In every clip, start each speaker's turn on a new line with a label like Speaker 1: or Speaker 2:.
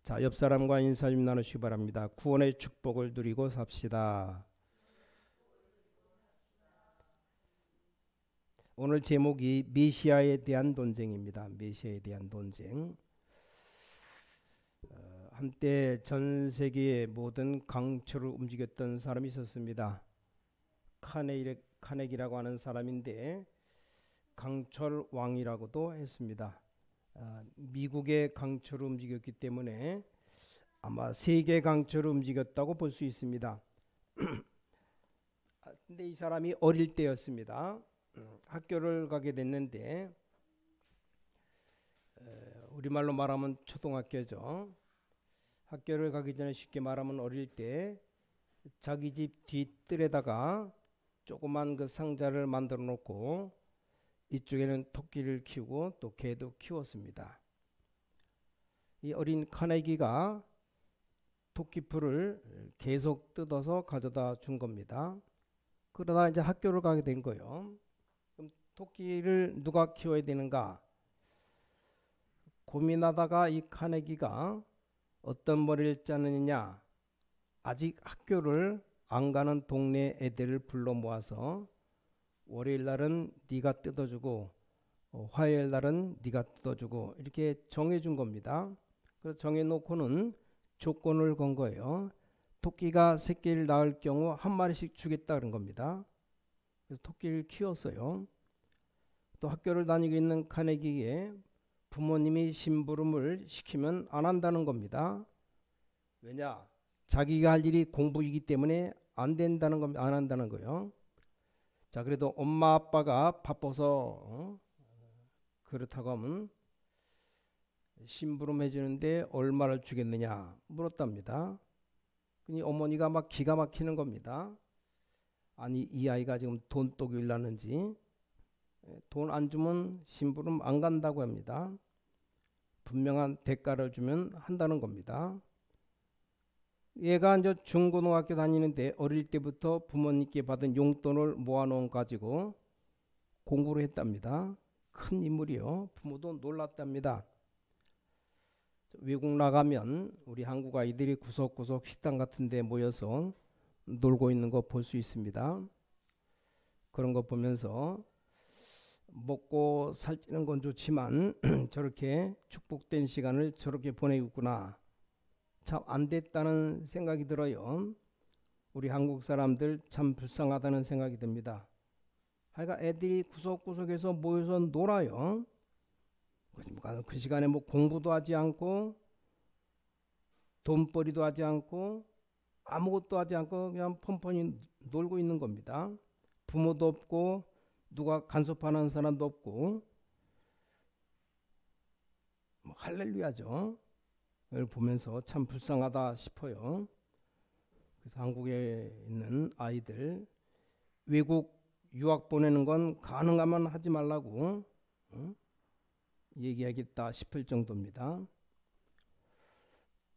Speaker 1: 자, 옆 사람과 인사 좀 나누시기 바랍니다. 구원의 축복을 누리고 삽시다. 오늘 제목이 메시아에 대한 논쟁입니다. 메시아에 대한 논쟁. 한때 전 세계의 모든 강철을 움직였던 사람이 있었습니다. 카네기라고 하는 사람인데 강철 왕이라고도 했습니다. 미국의 강철을 움직였기 때문에 아마 세계 강철을 움직였다고 볼 수 있습니다. 근데 이 사람이 어릴 때였습니다. 학교를 가게 됐는데 우리말로 말하면 초등학교죠. 학교를 가기 전에 쉽게 말하면 어릴 때 자기 집 뒷뜰에다가 조그만 그 상자를 만들어 놓고 이쪽에는 토끼를 키우고 또 개도 키웠습니다. 이 어린 카네기가 토끼풀을 계속 뜯어서 가져다 준 겁니다. 그러다 이제 학교를 가게 된 거예요. 그럼 토끼를 누가 키워야 되는가 고민하다가 이 카네기가 어떤 머리를 짜느냐, 아직 학교를 안 가는 동네 애들을 불러 모아서 월요일 날은 네가 뜯어주고 화요일 날은 네가 뜯어주고 이렇게 정해준 겁니다. 그래서 정해놓고는 조건을 건 거예요. 토끼가 새끼를 낳을 경우 한 마리씩 주겠다 그런 겁니다. 그래서 토끼를 키웠어요. 또 학교를 다니고 있는 카네기에 부모님이 심부름을 시키면 안 한다는 겁니다. 왜냐? 자기가 할 일이 공부이기 때문에 안 된다는 겁니다. 안 한다는 거예요. 자, 그래도 엄마 아빠가 바빠서 그렇다고 하면 심부름 해주는데 얼마를 주겠느냐 물었답니다. 그니 어머니가 막 기가 막히는 겁니다. 아니 이 아이가 지금 돈독이 났는지 돈 안 주면 심부름 안 간다고 합니다. 분명한 대가를 주면 한다는 겁니다. 얘가 이제 중고등학교 다니는데 어릴 때부터 부모님께 받은 용돈을 모아놓은 가지고 공부를 했답니다. 큰 인물이요. 부모도 놀랐답니다. 외국 나가면 우리 한국 아이들이 구석구석 식당 같은 데 모여서 놀고 있는 거 볼 수 있습니다. 그런 거 보면서 먹고 살찌는 건 좋지만 저렇게 축복된 시간을 저렇게 보내고 있구나. 참 안 됐다는 생각이 들어요. 우리 한국 사람들 참 불쌍하다는 생각이 듭니다. 하여간 애들이 구석구석에서 모여서 놀아요. 그 시간에 뭐 공부도 하지 않고 돈벌이도 하지 않고 아무것도 하지 않고 그냥 폰폰히 놀고 있는 겁니다. 부모도 없고 누가 간섭하는 사람도 없고 뭐 할렐루야죠. 를 보면서 참 불쌍하다 싶어요. 그래서 한국에 있는 아이들 외국 유학 보내는 건 가능하면 하지 말라고 얘기하겠다 싶을 정도입니다.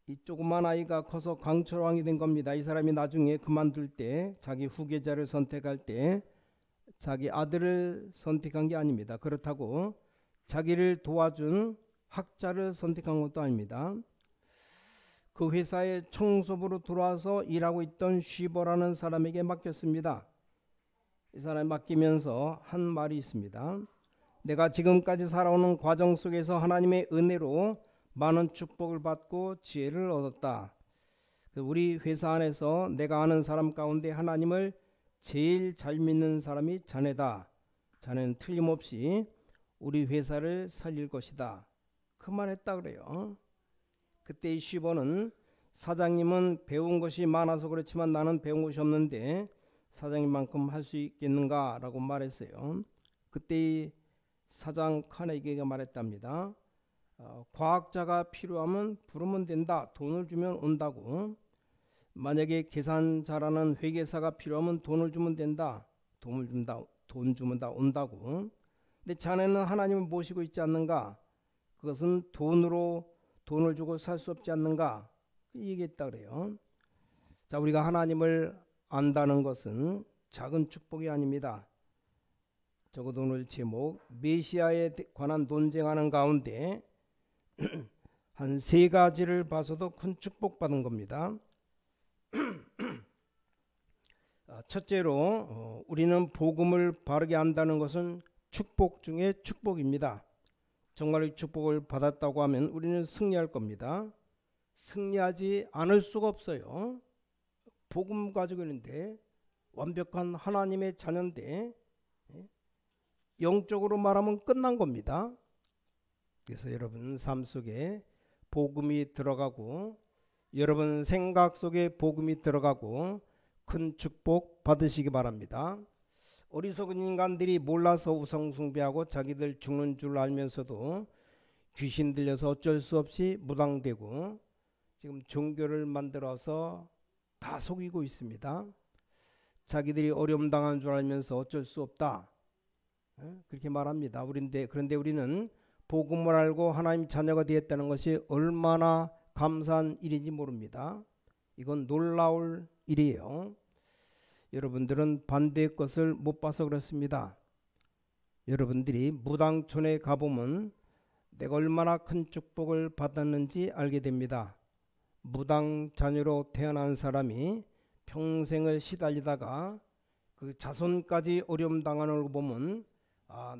Speaker 1: 이 조그만 아이가 커서 강철왕이 된 겁니다. 이 사람이 나중에 그만둘 때 자기 후계자를 선택할 때 자기 아들을 선택한 게 아닙니다. 그렇다고 자기를 도와준 학자를 선택한 것도 아닙니다. 그 회사에 청소부로 들어와서 일하고 있던 쉬버라는 사람에게 맡겼습니다. 이 사람이 맡기면서 한 말이 있습니다. 내가 지금까지 살아오는 과정 속에서 하나님의 은혜로 많은 축복을 받고 지혜를 얻었다. 우리 회사 안에서 내가 아는 사람 가운데 하나님을 제일 잘 믿는 사람이 자네다. 자네는 틀림없이 우리 회사를 살릴 것이다. 그 말 했다 그래요. 그때 이 쉬버는 사장님은 배운 것이 많아서 그렇지만 나는 배운 것이 없는데 사장님만큼 할 수 있겠는가 라고 말했어요. 그때 이 사장 카네기가 말했답니다. 과학자가 필요하면 부르면 된다. 돈을 주면 온다고. 만약에 계산 잘하는 회계사가 필요하면 돈을 주면 된다. 돈 주면 다 온다고. 근데 자네는 하나님을 모시고 있지 않는가? 그것은 돈을 주고 살 수 없지 않는가? 얘기했다 그래요. 자, 우리가 하나님을 안다는 것은 작은 축복이 아닙니다. 적어도 오늘 제목 메시아에 관한 논쟁하는 가운데 한 세 가지를 봐서도 큰 축복받은 겁니다. 첫째로 우리는 복음을 바르게 안다는 것은 축복 중에 축복입니다. 정말 이 축복을 받았다고 하면 우리는 승리할 겁니다. 승리하지 않을 수가 없어요. 복음 가지고 있는데 완벽한 하나님의 자녀인데 영적으로 말하면 끝난 겁니다. 그래서 여러분 삶 속에 복음이 들어가고 여러분 생각 속에 복음이 들어가고 큰 축복 받으시기 바랍니다. 어리석은 인간들이 몰라서 우상숭배하고 자기들 죽는 줄 알면서도 귀신 들려서 어쩔 수 없이 무당되고 지금 종교를 만들어서 다 속이고 있습니다. 자기들이 어려움 당한 줄 알면서 어쩔 수 없다 그렇게 말합니다. 그런데 우리는 복음을 알고 하나님 자녀가 되었다는 것이 얼마나 감사한 일인지 모릅니다. 이건 놀라울 일이에요. 여러분들은 반대의 것을 못 봐서 그렇습니다. 여러분들이 무당촌에 가보면 내가 얼마나 큰 축복을 받았는지 알게 됩니다. 무당 자녀로 태어난 사람이 평생을 시달리다가 그 자손까지 어려움 당하는 걸 보면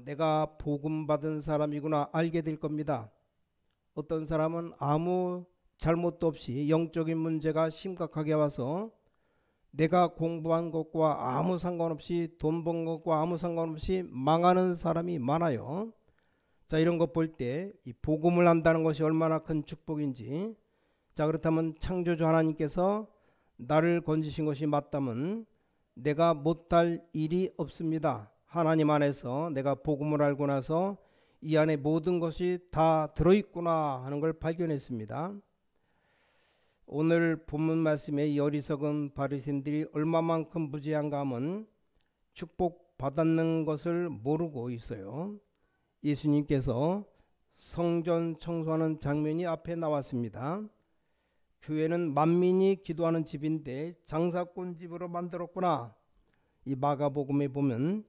Speaker 1: 내가 복음 받은 사람이구나 알게 될 겁니다. 어떤 사람은 아무 잘못도 없이 영적인 문제가 심각하게 와서 내가 공부한 것과 아무 상관없이 돈 번 것과 아무 상관없이 망하는 사람이 많아요. 자, 이런 것 볼 때 이 복음을 안다는 것이 얼마나 큰 축복인지, 자, 그렇다면 창조주 하나님께서 나를 건지신 것이 맞다면 내가 못할 일이 없습니다. 하나님 안에서 내가 복음을 알고 나서 이 안에 모든 것이 다 들어있구나 하는 걸 발견했습니다. 오늘 본문 말씀에 이 어리석은 바리새인들이 얼마만큼 무지한가 하면 축복 받았는 것을 모르고 있어요. 예수님께서 성전 청소하는 장면이 앞에 나왔습니다. 교회는 만민이 기도하는 집인데 장사꾼 집으로 만들었구나. 이 마가복음에 보면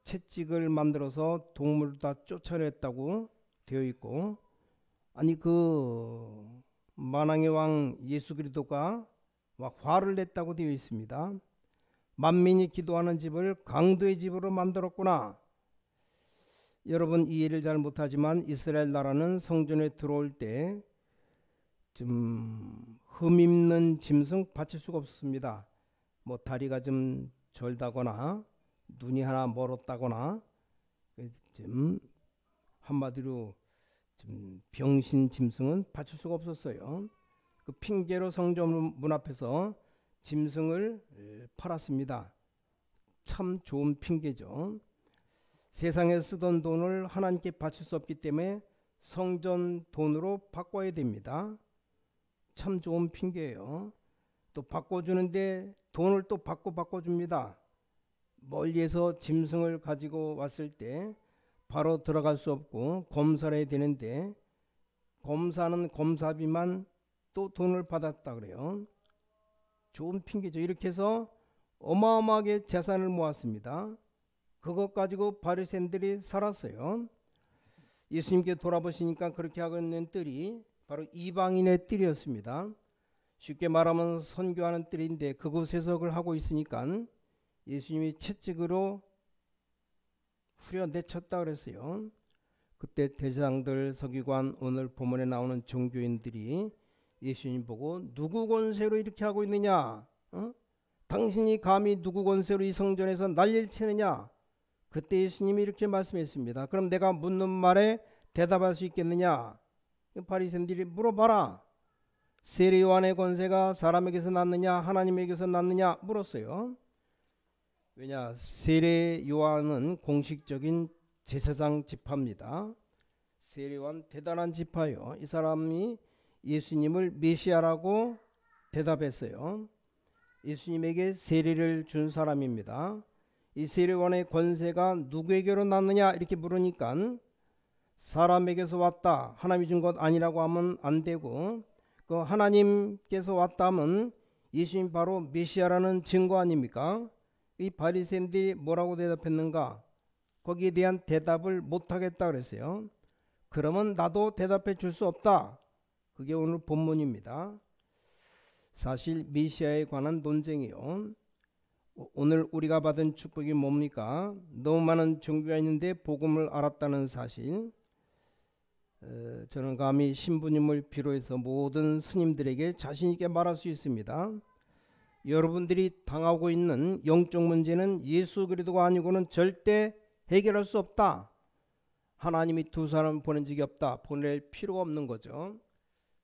Speaker 1: 채찍을 만들어서 동물을 다 쫓아냈다고 되어 있고, 아니 그 만왕의 왕 예수 그리스도가 막 화를 냈다고 되어 있습니다. 만민이 기도하는 집을 강도의 집으로 만들었구나. 여러분 이해를 잘 못하지만 이스라엘 나라는 성전에 들어올 때 좀 흠입는 짐승 바칠 수가 없습니다. 다리가 좀 절다거나 눈이 하나 멀었다거나 좀 한마디로 좀 병신 짐승은 바칠 수가 없었어요. 그 핑계로 성전 문 앞에서 짐승을 팔았습니다. 참 좋은 핑계죠. 세상에 쓰던 돈을 하나님께 바칠 수 없기 때문에 성전 돈으로 바꿔야 됩니다. 참 좋은 핑계예요. 또 바꿔주는데 돈을 또 바꿔줍니다. 멀리에서 짐승을 가지고 왔을 때 바로 들어갈 수 없고 검사를 해야 되는데 검사는 검사비만 또 돈을 받았다 그래요. 좋은 핑계죠. 이렇게 해서 어마어마하게 재산을 모았습니다. 그것 가지고 바리새인들이 살았어요. 예수님께 돌아보시니까 그렇게 하고 있는 뜰이 바로 이방인의 뜰이었습니다. 쉽게 말하면 선교하는 뜰인데 그곳에서 그걸 하고 있으니까 예수님이 채찍으로 후려내쳤다 그랬어요. 그때 대제사장들, 서기관, 오늘 본문에 나오는 종교인들이 예수님 보고 누구 권세로 이렇게 하고 있느냐? 당신이 감히 누구 권세로 이 성전에서 난리를 치느냐? 그때 예수님이 이렇게 말씀했습니다. 그럼 내가 묻는 말에 대답할 수 있겠느냐? 바리새인들이 물어봐라. 세례 요한의 권세가 사람에게서 났느냐 하나님에게서 났느냐 물었어요. 왜냐, 세례 요한은 공식적인 제사장 지파입니다. 세례 요한 대단한 지파예요. 이 사람이 예수님을 메시아라고 대답했어요. 예수님에게 세례를 준 사람입니다. 이 세례 요한의 권세가 누구에게로 났느냐 이렇게 물으니까 사람에게서 왔다, 하나님이 준 것 아니라고 하면 안 되고, 그 하나님께서 왔다 하면 예수님 바로 메시아라는 증거 아닙니까? 이 바리새인들이 뭐라고 대답했는가? 거기에 대한 대답을 못하겠다 그랬어요. 그러면 나도 대답해 줄 수 없다. 그게 오늘 본문입니다. 사실 메시아에 관한 논쟁이요. 오늘 우리가 받은 축복이 뭡니까? 너무 많은 종교가 있는데 복음을 알았다는 사실. 저는 감히 신부님을 비롯해서 모든 스님들에게 자신 있게 말할 수 있습니다. 여러분들이 당하고 있는 영적 문제는 예수 그리스도가 아니고는 절대 해결할 수 없다. 하나님이 두 사람 보낸 적이 없다. 보낼 필요가 없는 거죠.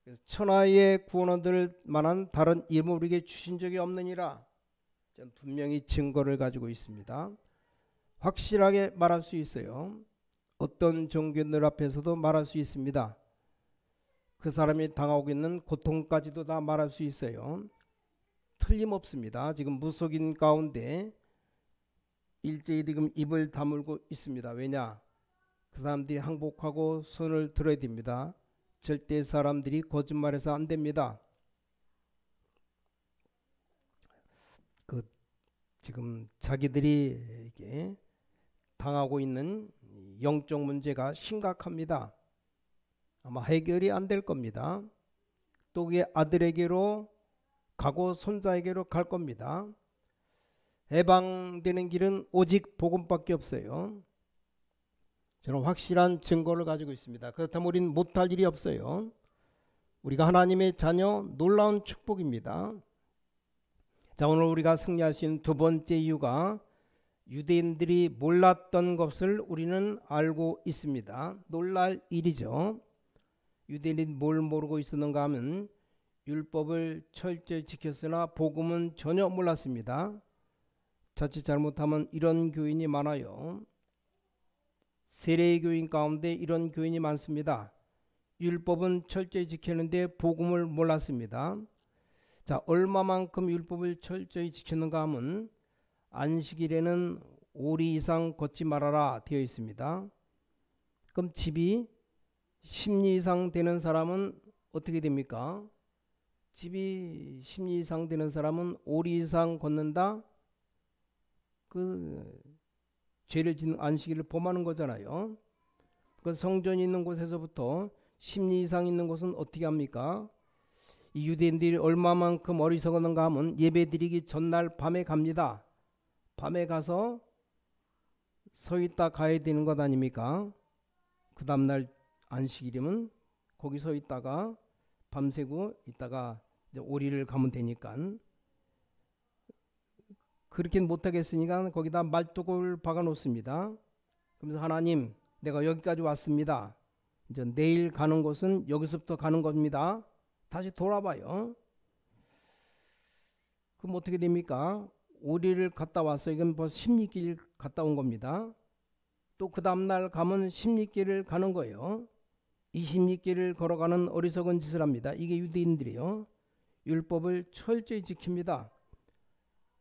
Speaker 1: 그래서 천하의 구원 얻을 만한 다른 이름을 우리에게 주신 적이 없느니라. 저는 분명히 증거를 가지고 있습니다. 확실하게 말할 수 있어요. 어떤 종교들 앞에서도 말할 수 있습니다. 그 사람이 당하고 있는 고통까지도 다 말할 수 있어요. 틀림없습니다. 지금 무속인 가운데 일제히 지금 입을 다물고 있습니다. 왜냐? 그 사람들이 항복하고 손을 들어야 됩니다. 절대 사람들이 거짓말해서 안 됩니다. 지금 자기들이 이게 당하고 있는 영적 문제가 심각합니다. 아마 해결이 안 될 겁니다. 또 그게 아들에게로 가고 손자에게로 갈 겁니다. 해방되는 길은 오직 복음밖에 없어요. 저는 확실한 증거를 가지고 있습니다. 그렇다면 우리는 못할 일이 없어요. 우리가 하나님의 자녀, 놀라운 축복입니다. 자, 오늘 우리가 승리할 수 있는 두 번째 이유가 유대인들이 몰랐던 것을 우리는 알고 있습니다. 놀랄 일이죠. 유대인이 뭘 모르고 있었는가 하면 율법을 철저히 지켰으나 복음은 전혀 몰랐습니다. 자칫 잘못하면 이런 교인이 많아요. 세례의 교인 가운데 이런 교인이 많습니다. 율법은 철저히 지켰는데 복음을 몰랐습니다. 자, 얼마만큼 율법을 철저히 지켰는가 하면 안식일에는 5리 이상 걷지 말아라 되어 있습니다. 그럼 집이 10리 이상 되는 사람은 어떻게 됩니까? 집이 10리 이상 되는 사람은 5리 이상 걷는다? 그 죄를 짓는 안식일을 범하는 거잖아요. 그 성전이 있는 곳에서부터 10리 이상 있는 곳은 어떻게 합니까? 이 유대인들이 얼마만큼 어리석었는가 하면 예배드리기 전날 밤에 갑니다. 밤에 가서 서 있다 가야 되는 것 아닙니까? 그 다음날 안식일이면 거기 서 있다가 밤새고 있다가 이제 오리를 가면 되니까. 그렇게 못하겠으니까 거기다 말뚝을 박아 놓습니다. 그러면서 하나님, 내가 여기까지 왔습니다. 이제 내일 가는 곳은 여기서부터 가는 겁니다. 다시 돌아봐요. 그럼 어떻게 됩니까? 오리를 갔다 와서 이건 벌써 10리길 갔다 온 겁니다. 또 그 다음날 가면 10리길을 가는 거예요. 20리길을 걸어가는 어리석은 짓을 합니다. 이게 유대인들이요. 율법을 철저히 지킵니다.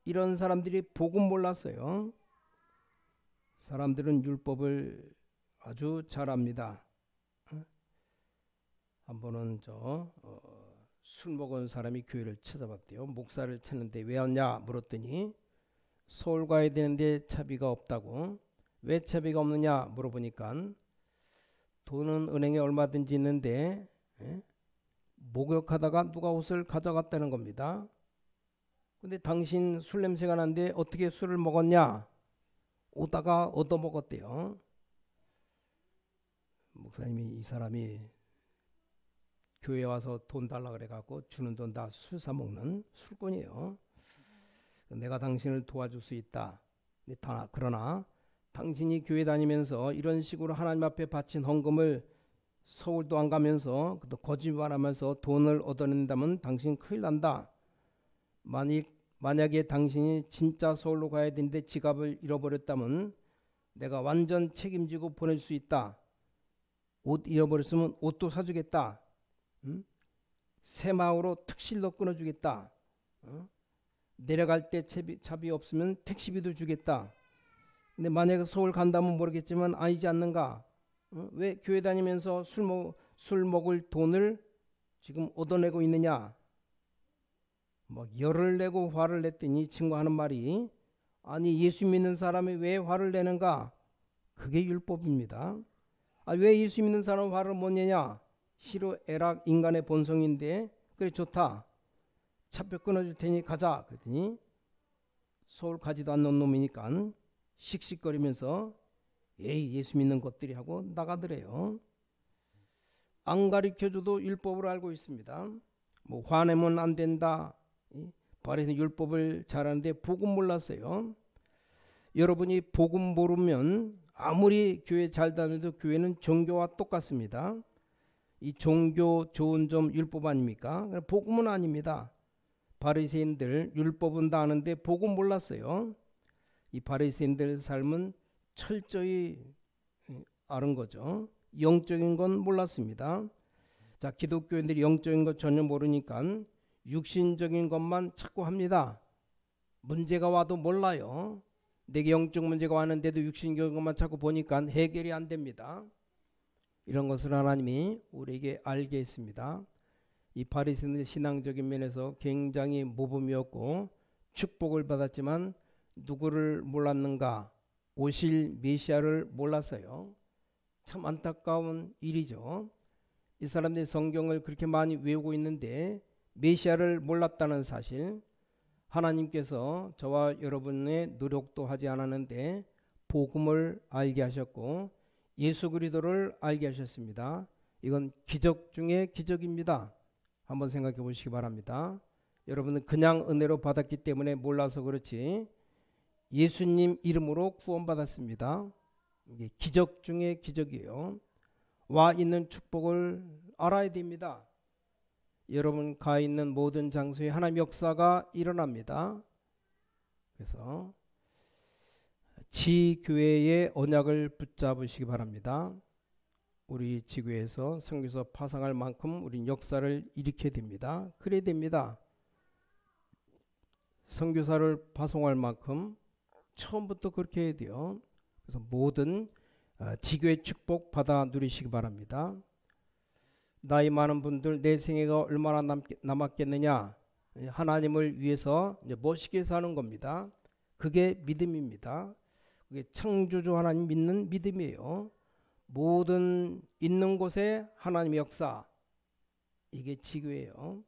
Speaker 1: 이런 사람들이 복음 몰랐어요. 사람들은 율법을 아주 잘합니다. 한 번은 술 먹은 사람이 교회를 찾아봤대요. 목사를 찾는데 왜 왔냐 물었더니 서울 가야 되는데 차비가 없다고. 왜 차비가 없느냐 물어보니까 돈은 은행에 얼마든지 있는데 목욕하다가 누가 옷을 가져갔다는 겁니다. 근데 당신 술 냄새가 나는데 어떻게 술을 먹었냐? 오다가 얻어먹었대요. 목사님이 이 사람이 교회 와서 돈 달라 그래갖고 주는 돈 다 술 사먹는 술꾼이에요. 내가 당신을 도와줄 수 있다. 그러나 당신이 교회 다니면서 이런 식으로 하나님 앞에 바친 헌금을 서울도 안 가면서 또 거짓말하면서 돈을 얻어낸다면 당신 큰일 난다. 만약에 당신이 진짜 서울로 가야 되는데 지갑을 잃어버렸다면 내가 완전 책임지고 보낼 수 있다. 옷 잃어버렸으면 옷도 사주겠다. 새마을로 특실로 끊어주겠다. 내려갈 때 차비 없으면 택시비도 주겠다. 근데 만약에 서울 간다면 모르겠지만 아니지 않는가? 왜 교회 다니면서 술 먹을 돈을 지금 얻어내고 있느냐? 열을 내고 화를 냈더니 친구 하는 말이 아니 예수 믿는 사람이 왜 화를 내는가? 그게 율법입니다. 왜 예수 믿는 사람은 화를 못 내냐? 희로애락 인간의 본성인데 그래 좋다. 차표 끊어줄 테니 가자. 그랬더니 서울 가지도 않는 놈이니까 씩씩거리면서 에이 예수 믿는 것들이 하고 나가더래요. 안 가르쳐줘도 율법을 알고 있습니다. 뭐 화내면 안 된다. 바리새인 율법을 잘하는데 복음 몰랐어요. 여러분이 복음 모르면 아무리 교회 잘 다녀도 교회는 종교와 똑같습니다. 이 종교 좋은 점 율법 아닙니까? 복음은 아닙니다. 바리새인들 율법은 다 아는데 복음 몰랐어요. 이 바리새인들 삶은 철저히 아는 거죠. 영적인 건 몰랐습니다. 자, 기독교인들이 영적인 것 전혀 모르니까 육신적인 것만 찾고 합니다. 문제가 와도 몰라요. 내게 영적 문제가 왔는데도 육신적인 것만 찾고 보니까 해결이 안 됩니다. 이런 것을 하나님이 우리에게 알게 했습니다. 이 바리새인들 신앙적인 면에서 굉장히 모범이었고 축복을 받았지만 누구를 몰랐는가? 오실 메시아를 몰랐어요. 참 안타까운 일이죠. 이 사람들이 성경을 그렇게 많이 외우고 있는데 메시아를 몰랐다는 사실, 하나님께서 저와 여러분의 노력도 하지 않았는데 복음을 알게 하셨고 예수 그리스도를 알게 하셨습니다. 이건 기적 중에 기적입니다. 한번 생각해 보시기 바랍니다. 여러분은 그냥 은혜로 받았기 때문에 몰라서 그렇지 예수님 이름으로 구원받았습니다. 이게 기적 중에 기적이에요. 와 있는 축복을 알아야 됩니다. 여러분 가 있는 모든 장소에 하나님의 역사가 일어납니다. 그래서 지교회의 언약을 붙잡으시기 바랍니다. 우리 지교회에서 선교사 파송할 만큼 우린 역사를 일으켜야 됩니다. 그래야 됩니다. 선교사를 파송할 만큼 처음부터 그렇게 해야 돼요. 그래서 모든 지교회 축복 받아 누리시기 바랍니다. 나이 많은 분들 내 생애가 얼마나 남았겠느냐, 하나님을 위해서 멋있게 사는 겁니다. 그게 믿음입니다. 그게 창조주 하나님 믿는 믿음이에요. 모든 있는 곳에 하나님의 역사, 이게 지교예요.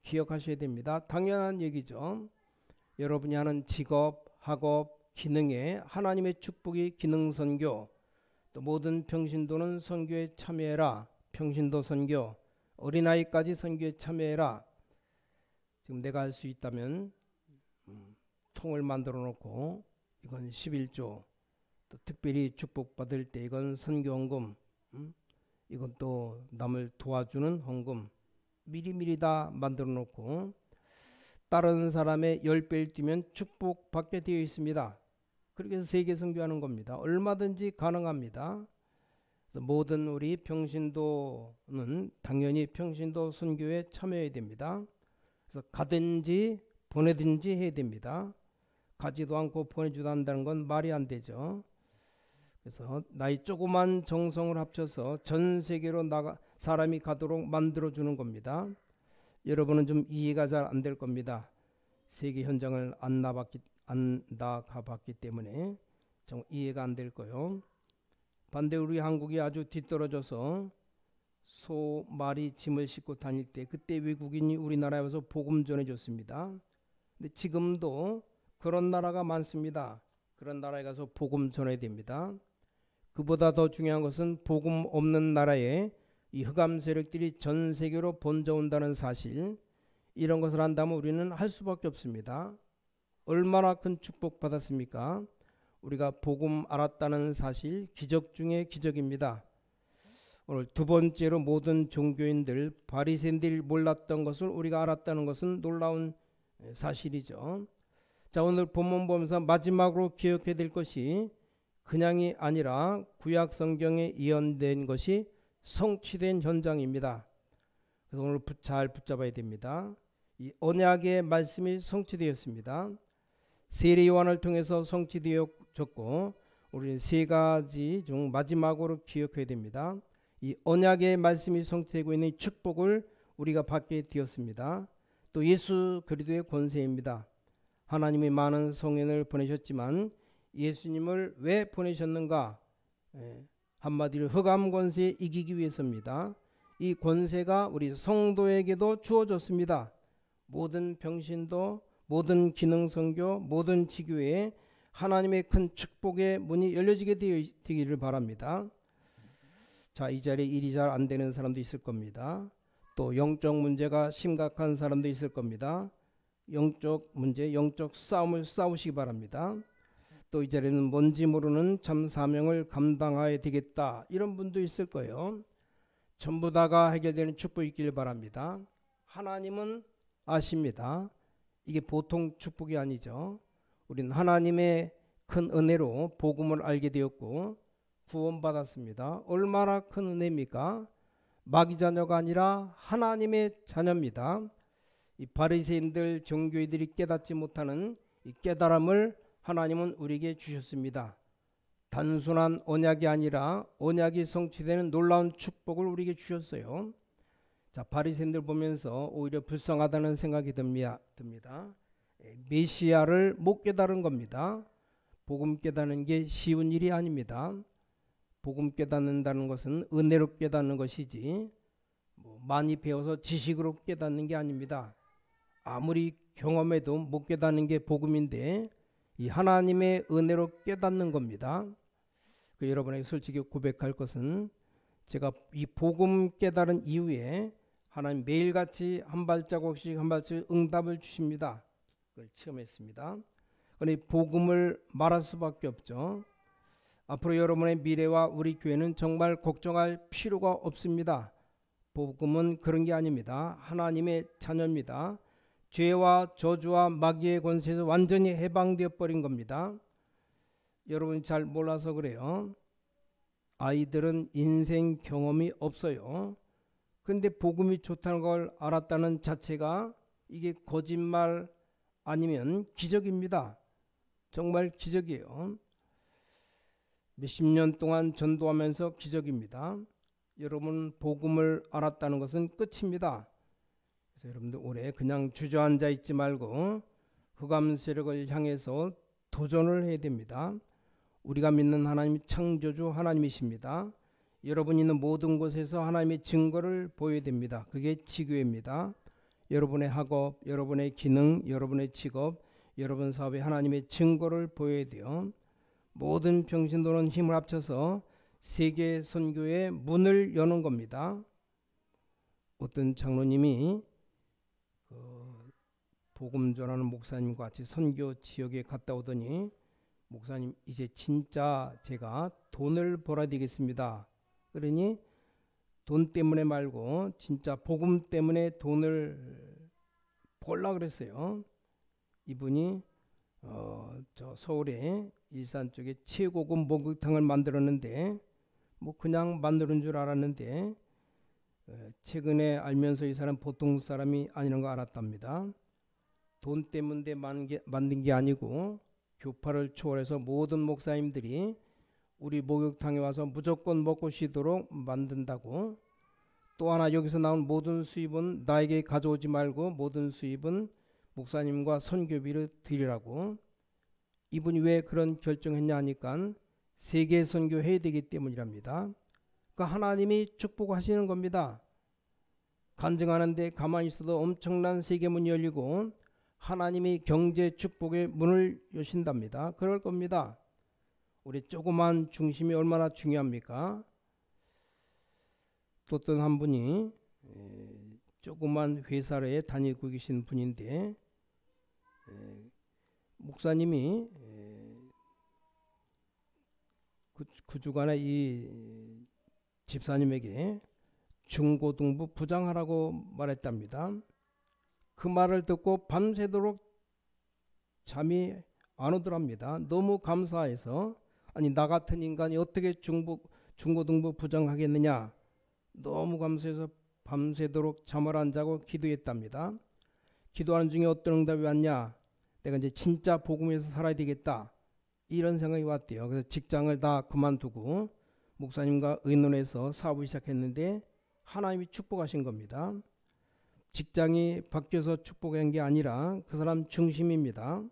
Speaker 1: 기억하셔야 됩니다. 당연한 얘기죠. 여러분이 하는 직업, 학업, 기능에 하나님의 축복이 기능 선교, 또 모든 평신도는 선교에 참여해라. 평신도 선교, 어린아이까지 선교에 참여해라. 지금 내가 할 수 있다면 통을 만들어 놓고 이건 11조, 또 특별히 축복받을 때 이건 선교헌금, 이건 또 남을 도와주는 헌금, 미리미리 다 만들어 놓고 다른 사람의 10배를 뛰면 축복받게 되어 있습니다. 그렇게 해서 세계 선교하는 겁니다. 얼마든지 가능합니다. 모든 우리 평신도는 당연히 평신도 선교에 참여해야 됩니다. 그래서 가든지 보내든지 해야 됩니다. 가지도 않고 보내주도 한다는 건 말이 안 되죠. 그래서 나이 조그만 정성을 합쳐서 전 세계로 사람이 가도록 만들어주는 겁니다. 여러분은 좀 이해가 잘 안 될 겁니다. 세계 현장을 안 나가봤기 때문에 좀 이해가 안 될 거예요. 반대 우리 한국이 아주 뒤떨어져서 소, 말이 짐을 싣고 다닐 때 그때 외국인이 우리나라에 와서 복음 전해줬습니다. 근데 지금도 그런 나라가 많습니다. 그런 나라에 가서 복음 전해야 됩니다. 그보다 더 중요한 것은 복음 없는 나라에 이 흑암 세력들이 전 세계로 번져온다는 사실, 이런 것을 한다면 우리는 할 수밖에 없습니다. 얼마나 큰 축복 받았습니까? 우리가 복음 알았다는 사실, 기적 중에 기적입니다. 오늘 두 번째로 모든 종교인들, 바리새인들이 몰랐던 것을 우리가 알았다는 것은 놀라운 사실이죠. 자, 오늘 본문 보면서 마지막으로 기억해야 될 것이 그냥이 아니라 구약 성경에 예언된 것이 성취된 현장입니다. 그래서 오늘 잘 붙잡아야 됩니다. 이 언약의 말씀이 성취되었습니다. 세례 요한을 통해서 성취되었고 우리는 세 가지 중 마지막으로 기억해야 됩니다. 이 언약의 말씀이 성취되고 있는 이 축복을 우리가 받게 되었습니다. 또 예수 그리스도의 권세입니다. 하나님이 많은 성인을 보내셨지만 예수님을 왜 보내셨는가? 한마디로 흑암 권세에 이기기 위해서입니다. 이 권세가 우리 성도에게도 주어졌습니다. 모든 병신도, 모든 기능선교, 모든 지교에 하나님의 큰 축복의 문이 열려지게 되기를 바랍니다. 자, 이 자리에 일이 잘 안 되는 사람도 있을 겁니다. 또 영적 문제가 심각한 사람도 있을 겁니다. 영적 문제, 영적 싸움을 싸우시기 바랍니다. 또 이 자리에는 뭔지 모르는 참 사명을 감당해야 되겠다, 이런 분도 있을 거예요. 전부 다가 해결되는 축복이 있길 바랍니다. 하나님은 아십니다. 이게 보통 축복이 아니죠. 우린 하나님의 큰 은혜로 복음을 알게 되었고 구원받았습니다. 얼마나 큰 은혜입니까? 마귀 자녀가 아니라 하나님의 자녀입니다. 이 바리새인들, 종교인들이 깨닫지 못하는 이 깨달음을 하나님은 우리에게 주셨습니다. 단순한 언약이 아니라 언약이 성취되는 놀라운 축복을 우리에게 주셨어요. 자, 바리새인들 보면서 오히려 불쌍하다는 생각이 듭니다. 메시아를 못 깨달은 겁니다. 복음 깨닫는 게 쉬운 일이 아닙니다. 복음 깨닫는다는 것은 은혜로 깨닫는 것이지 많이 배워서 지식으로 깨닫는 게 아닙니다. 아무리 경험해도 못 깨닫는 게 복음인데 이 하나님의 은혜로 깨닫는 겁니다. 여러분에게 솔직히 고백할 것은 제가 이 복음 깨달은 이후에 하나님 매일같이 한 발자국씩 한 발자국 응답을 주십니다. 그걸 체험했습니다. 그런데 복음을 말할 수밖에 없죠. 앞으로 여러분의 미래와 우리 교회는 정말 걱정할 필요가 없습니다. 복음은 그런 게 아닙니다. 하나님의 자녀입니다. 죄와 저주와 마귀의 권세에서 완전히 해방되어 버린 겁니다. 여러분이 잘 몰라서 그래요. 아이들은 인생 경험이 없어요. 근데 복음이 좋다는 걸 알았다는 자체가 이게 거짓말 아니면 기적입니다. 정말 기적이에요. 몇십 년 동안 전도하면서 기적입니다. 여러분 복음을 알았다는 것은 끝입니다. 그래서 여러분들 올해 그냥 주저앉아 있지 말고 흑암 세력을 향해서 도전을 해야 됩니다. 우리가 믿는 하나님 창조주 하나님이십니다. 여러분이 있는 모든 곳에서 하나님의 증거를 보여야 됩니다. 그게 지교회입니다. 여러분의 학업, 여러분의 기능, 여러분의 직업, 여러분 사업에 하나님의 증거를 보여야 돼요. 모든 평신도는 힘을 합쳐서 세계 선교의 문을 여는 겁니다. 어떤 장로님이 복음 전하는 목사님과 같이 선교 지역에 갔다 오더니 목사님 이제 진짜 제가 돈을 벌어야 되겠습니다. 그러니 돈 때문에 말고 진짜 복음 때문에 돈을 벌라 그랬어요. 이분이 저 서울에 일산 쪽에 최고급 목욕탕을 만들었는데 뭐 그냥 만드는 줄 알았는데 최근에 알면서 이 사람 보통 사람이 아니라는 거 알았답니다. 돈 때문에 만든 게 아니고 교파를 초월해서 모든 목사님들이 우리 목욕탕에 와서 무조건 먹고 쉬도록 만든다고. 또 하나 여기서 나온 모든 수입은 나에게 가져오지 말고 모든 수입은 목사님과 선교비를 드리라고. 이분이 왜 그런 결정했냐 하니까 세계 선교해야 되기 때문이랍니다. 그러니까 하나님이 축복하시는 겁니다. 간증하는데 가만히 있어도 엄청난 세계문이 열리고 하나님이 경제 축복의 문을 여신답니다. 그럴 겁니다. 우리 조그만 중심이 얼마나 중요합니까? 또 어떤 한 분이 조그만 회사에 다니고 계신 분인데 목사님이 그 주간에 이 집사님에게 중고등부 부장하라고 말했답니다. 그 말을 듣고 밤새도록 잠이 안 오더랍니다. 너무 감사해서. 아니 나 같은 인간이 어떻게 중고등부 부장하겠느냐. 너무 감사해서 밤새도록 잠을 안 자고 기도했답니다. 기도하는 중에 어떤 응답이 왔냐. 내가 이제 진짜 복음에서 살아야 되겠다. 이런 생각이 왔대요. 그래서 직장을 다 그만두고 목사님과 의논해서 사업을 시작했는데 하나님이 축복하신 겁니다. 직장이 바뀌어서 축복한 게 아니라 그 사람 중심입니다.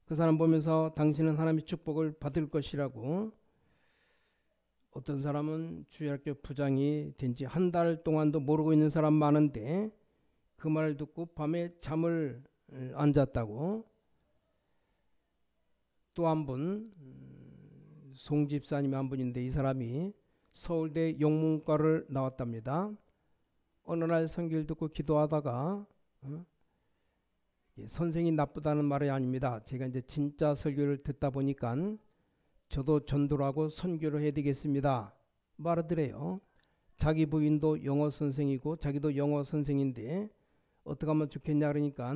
Speaker 1: 그 사람 보면서 당신은 하나님의 축복을 받을 것이라고 어떤 사람은 주일학교 부장이 된 지 한 달 동안도 모르고 있는 사람 많은데 그 말을 듣고 밤에 잠을 안 잤다고. 또 한 분 송 집사님이 한 분인데 이 사람이 서울대 영문과를 나왔답니다. 어느 날 선교를 듣고 기도하다가 선생이 나쁘다는 말이 아닙니다. 제가 이제 진짜 설교를 듣다 보니까 저도 전도를 하고 선교를 해야 되겠습니다 말하더래요. 자기 부인도 영어 선생이고 자기도 영어 선생인데 어떻게 하면 좋겠냐 그러니까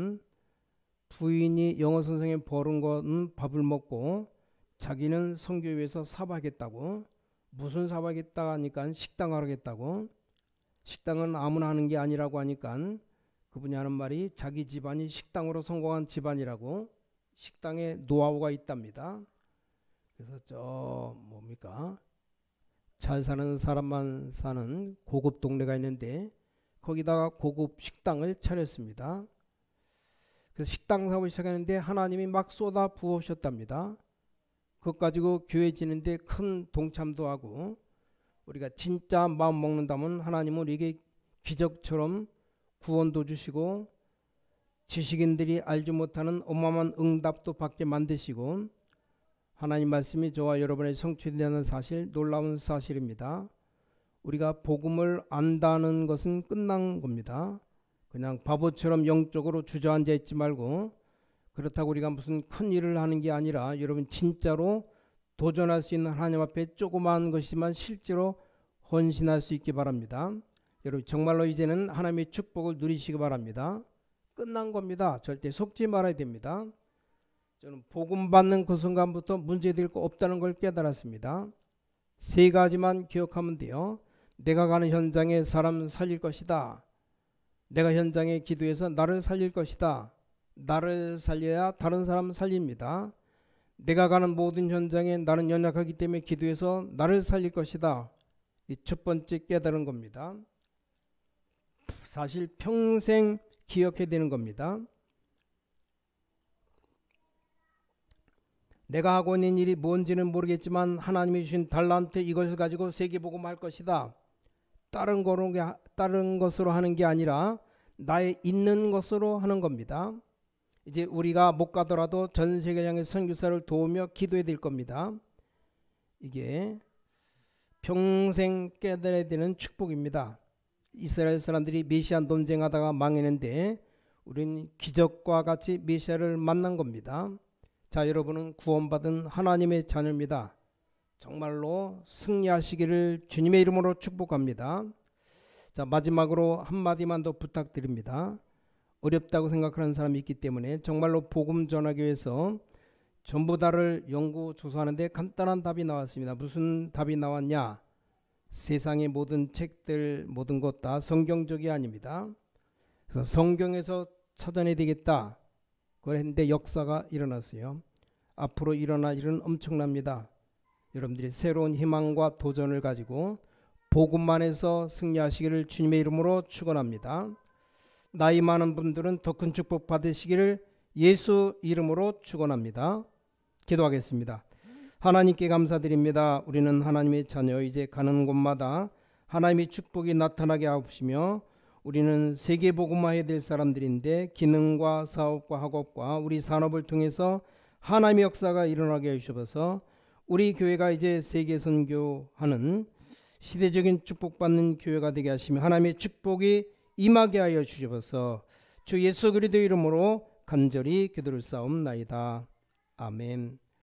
Speaker 1: 부인이 영어 선생님 버는 거는 밥을 먹고 자기는 선교회에서 사업하겠다고. 무슨 사업하겠다 하니까 식당 하겠다고. 식당은 아무나 하는 게 아니라고 하니까 그분이 하는 말이 자기 집안이 식당으로 성공한 집안이라고. 식당에 노하우가 있답니다. 그래서 저 뭡니까 잘 사는 사람만 사는 고급 동네가 있는데 거기다가 고급 식당을 차렸습니다. 그래서 식당 사업을 시작했는데 하나님이 막 쏟아 부으셨답니다. 그것 가지고 교회 지는데 큰 동참도 하고 우리가 진짜 마음 먹는다면 하나님은 우리에게 기적처럼 구원도 주시고 지식인들이 알지 못하는 어마어마한 응답도 받게 만드시고 하나님 말씀이 저와 여러분의 성취되는 사실, 놀라운 사실입니다. 우리가 복음을 안다는 것은 끝난 겁니다. 그냥 바보처럼 영적으로 주저앉아 있지 말고 그렇다고 우리가 무슨 큰 일을 하는 게 아니라 여러분 진짜로 도전할 수 있는 하나님 앞에 조그마한 것이지만 실제로 헌신할 수 있기 바랍니다. 여러분 정말로 이제는 하나님의 축복을 누리시기 바랍니다. 끝난 겁니다. 절대 속지 말아야 됩니다. 저는 복음 받는 그 순간부터 문제될 거 없다는 걸 깨달았습니다. 세 가지만 기억하면 돼요. 내가 가는 현장에 사람 살릴 것이다. 내가 현장에 기도해서 나를 살릴 것이다. 나를 살려야 다른 사람 살립니다. 내가 가는 모든 현장에 나는 연약하기 때문에 기도해서 나를 살릴 것이다. 이 첫 번째 깨달은 겁니다. 사실 평생 기억해야 되는 겁니다. 내가 하고 있는 일이 뭔지는 모르겠지만 하나님이 주신 달란트 이것을 가지고 세계복음 할 것이다. 다른 것으로 하는 게 아니라 나의 있는 것으로 하는 겁니다. 이제 우리가 못 가더라도 전 세계장의 선교사를 도우며 기도해야 될 겁니다. 이게 평생 깨달아야 되는 축복입니다. 이스라엘 사람들이 메시아 논쟁하다가 망했는데 우리는 기적과 같이 메시아를 만난 겁니다. 자, 여러분은 구원받은 하나님의 자녀입니다. 정말로 승리하시기를 주님의 이름으로 축복합니다. 자, 마지막으로 한마디만 더 부탁드립니다. 어렵다고 생각하는 사람이 있기 때문에 정말로 복음 전하기 위해서 전부 다를 연구 조사하는데 간단한 답이 나왔습니다. 무슨 답이 나왔냐? 세상의 모든 책들 모든 것 다 성경적이 아닙니다. 그래서 성경에서 찾아내야 되겠다. 그걸 했는데 역사가 일어났어요. 앞으로 일어날 일은 엄청납니다. 여러분들이 새로운 희망과 도전을 가지고 복음만 해서 승리하시기를 주님의 이름으로 축원합니다. 나이 많은 분들은 더 큰 축복 받으시기를 예수 이름으로 축원합니다. 기도하겠습니다. 하나님께 감사드립니다. 우리는 하나님의 자녀, 이제 가는 곳마다 하나님의 축복이 나타나게 하옵시며 우리는 세계복음화해야 될 사람들인데 기능과 사업과 학업과 우리 산업을 통해서 하나님의 역사가 일어나게 해주셔서 우리 교회가 이제 세계 선교하는 시대적인 축복받는 교회가 되게 하시며 하나님의 축복이 임하게 하여 주셔서 주 예수 그리스도 이름으로 간절히 기도를 싸움나이다. 아멘.